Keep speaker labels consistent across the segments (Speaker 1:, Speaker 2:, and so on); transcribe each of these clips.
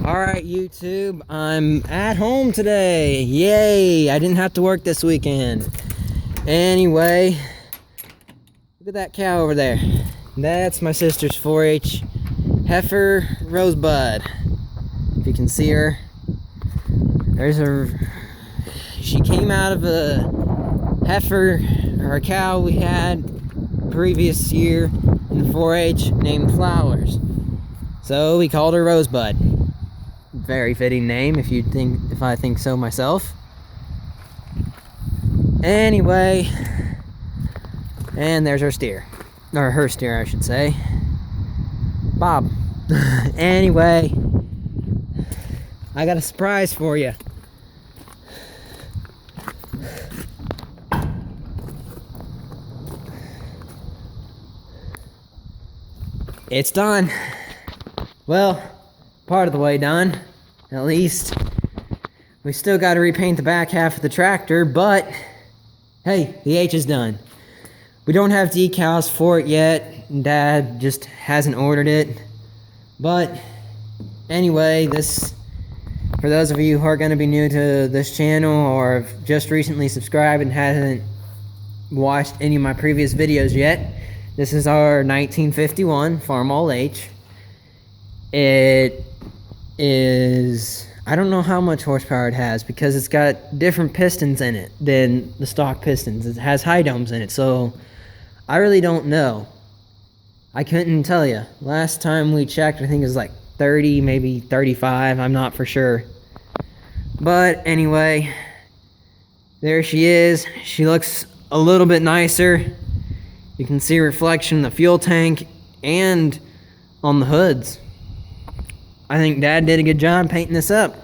Speaker 1: Alright, YouTube, I'm at home today. Yay! I didn't have to work this weekend. Anyway, look at that cow over there. That's my sister's 4-H heifer, Rosebud. If you can see her. She came out of a heifer, or a cow we had previous year in 4-H named Flowers. So we called her Rosebud. Very fitting name if I think so myself. Anyway, and there's our steer, or her steer I should say, Bob. Anyway, I got a surprise for you. It's done. Well, part of the way done, at least. We still got to repaint the back half of the tractor, but hey, the H is done. We don't have decals for it yet. Dad just hasn't ordered it. But anyway, for those of you who are going to be new to this channel or have just recently subscribed and hasn't watched any of my previous videos yet, this is our 1951 Farmall H. It is, I don't know how much horsepower it has because it's got different pistons in it than the stock pistons. It has high domes in it, so I really don't know. I couldn't tell you. Last time we checked, I think it was like 30, maybe 35. I'm not for sure. But anyway, there she is. She looks a little bit nicer. You can see a reflection in the fuel tank and on the hoods. I think Dad did a good job painting this up.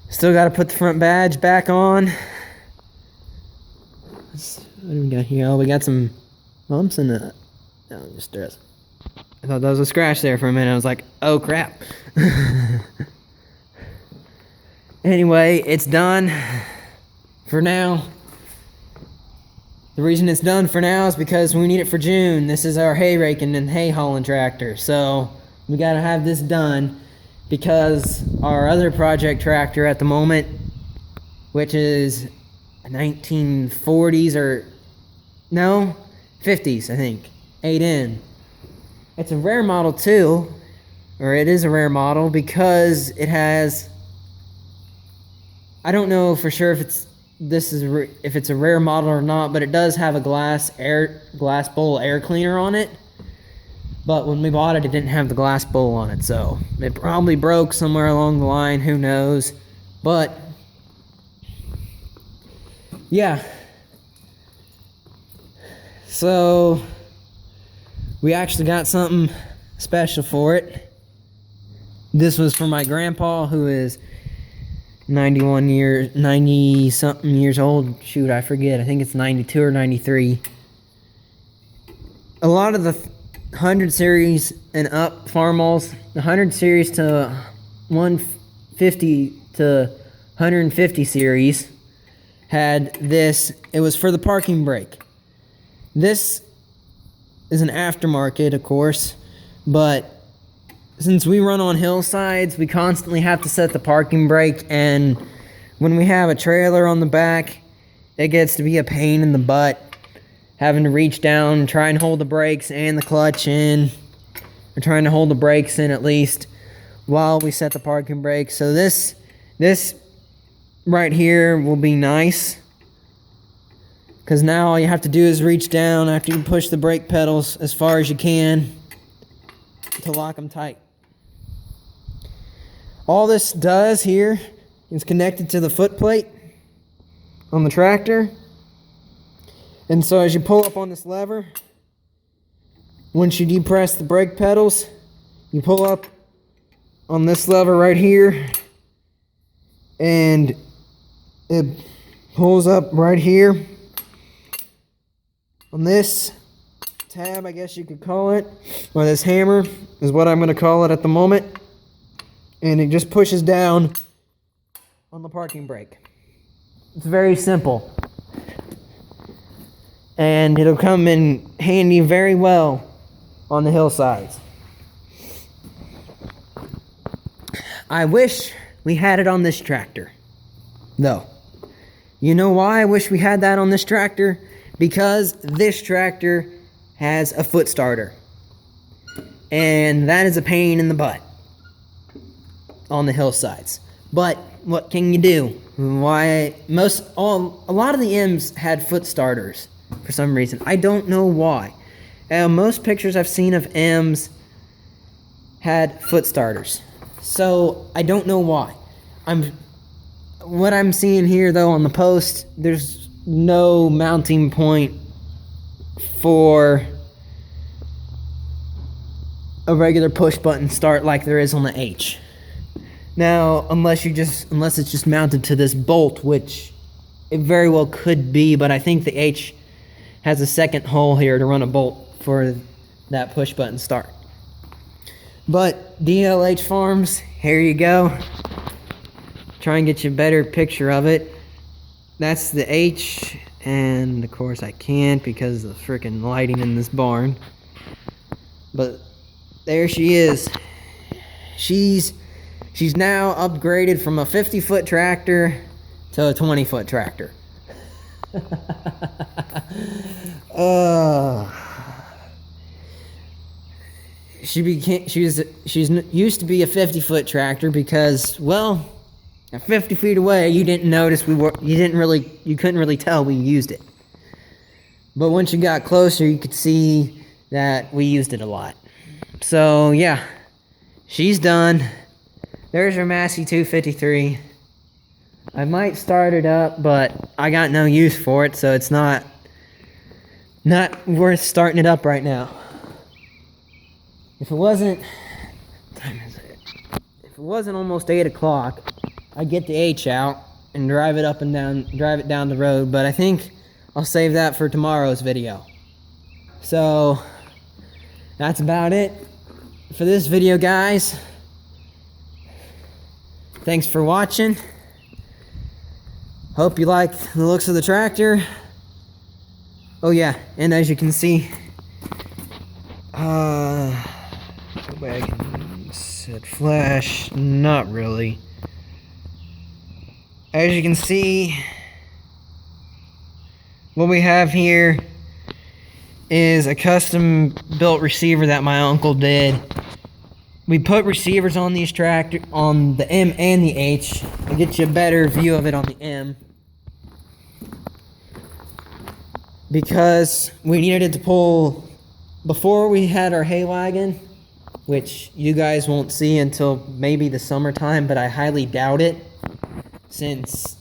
Speaker 1: Still got to put the front badge back on. What do we got here? Oh, we got some bumps in the... No, just stress. I thought that was a scratch there for a minute. I was like, oh crap. Anyway, it's done for now. The reason it's done for now is because we need it for June. This is our hay raking and hay hauling tractor. So we got to have this done because our other project tractor at the moment, which is a 1940s or no, 50s, I think, 8N. It's a rare model too, or it is a rare model because it has, I don't know for sure if it's a rare model or not, but it does have a glass bowl air cleaner on it. But when we bought it, it didn't have the glass bowl on it, so it probably broke somewhere along the line, who knows. But yeah, so we actually got something special for it. This was for my grandpa, who is 90 something years old. Shoot, I forget. I think it's 92 or 93. A lot of the 100 series and up Farmalls, the 100 series to 150 to 150 series had this. It was for the parking brake. This is an aftermarket, of course, but since we run on hillsides, we constantly have to set the parking brake, and when we have a trailer on the back, it gets to be a pain in the butt having to reach down and try and hold the brakes and the clutch in, or trying to hold the brakes in at least while we set the parking brake. So this right here will be nice, because now all you have to do is reach down after you push the brake pedals as far as you can to lock them tight. All this does here is connected to the foot plate on the tractor. And so as you pull up on this lever, once you depress the brake pedals, you pull up on this lever right here, and it pulls up right here on this tab, I guess you could call it, or this hammer is what I'm going to call it at the moment. And it just pushes down on the parking brake. It's very simple. And it'll come in handy very well on the hillsides. I wish we had it on this tractor. No. You know why I wish we had that on this tractor? Because this tractor has a foot starter. And that is a pain in the butt on the hillsides. But what can you do? Why a lot of the M's had foot starters for some reason. I don't know why. Most pictures I've seen of M's had foot starters. So I don't know why. What I'm seeing here though on the post, there's no mounting point for a regular push button start like there is on the H. Now, unless it's just mounted to this bolt, which it very well could be, but I think the H has a second hole here to run a bolt for that push button start. But DLH Farms, here you go. Try and get you a better picture of it. That's the H, and of course I can't because of the freaking lighting in this barn. But there she is. She's now upgraded from a 50-foot tractor to a 20-foot tractor. She used to be a 50-foot tractor because, well, at 50 feet away, you didn't notice you couldn't really tell we used it. But once you got closer, you could see that we used it a lot. So, yeah, she's done. There's her Massey 253. I might start it up, but I got no use for it, so it's not worth starting it up right now. If it wasn't almost 8 o'clock, I'd get the H out and drive it down the road, but I think I'll save that for tomorrow's video. So, that's about it for this video, guys. Thanks for watching. Hope you like the looks of the tractor. Oh yeah, and as you can see, go back and set flash. Not really. As you can see, what we have here is a custom built receiver that my uncle did. We put receivers on these on the M and the H. I'll get you a better view of it on the M. Because we needed it to pull, before we had our hay wagon, which you guys won't see until maybe the summertime, but I highly doubt it, since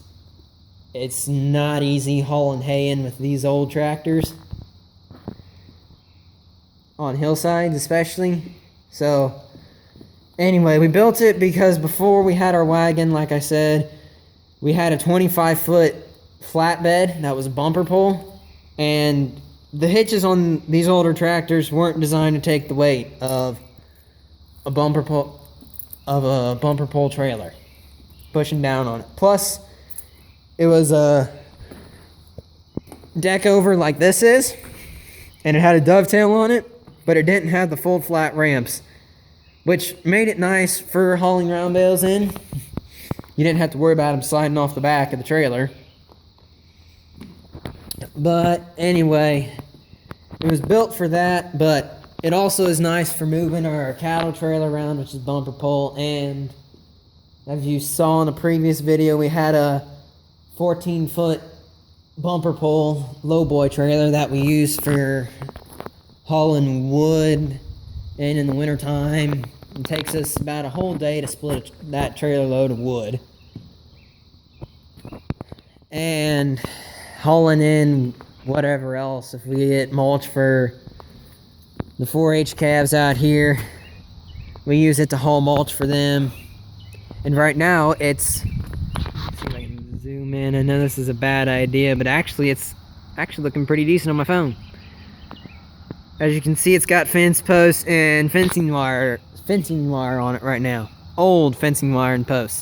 Speaker 1: it's not easy hauling hay in with these old tractors. On hillsides especially. So, anyway, we built it because before we had our wagon, like I said, we had a 25-foot flatbed that was a bumper pull. And the hitches on these older tractors weren't designed to take the weight of a bumper pull trailer pushing down on it. Plus, it was a deck over like this is, and it had a dovetail on it, but it didn't have the full flat ramps, which made it nice for hauling round bales in. You didn't have to worry about them sliding off the back of the trailer. But anyway, it was built for that, but it also is nice for moving our cattle trailer around, which is bumper pull. And as you saw in the previous video, we had a 14-foot bumper pull lowboy trailer that we use for hauling wood. And in the wintertime, it takes us about a whole day to split that trailer load of wood. And hauling in whatever else. If we get mulch for the 4-H calves out here, we use it to haul mulch for them. And right now it's, let's see if I can zoom in. I know this is a bad idea, but actually it's looking pretty decent on my phone. As you can see, it's got fence posts and fencing wire on it right now. Old fencing wire and posts.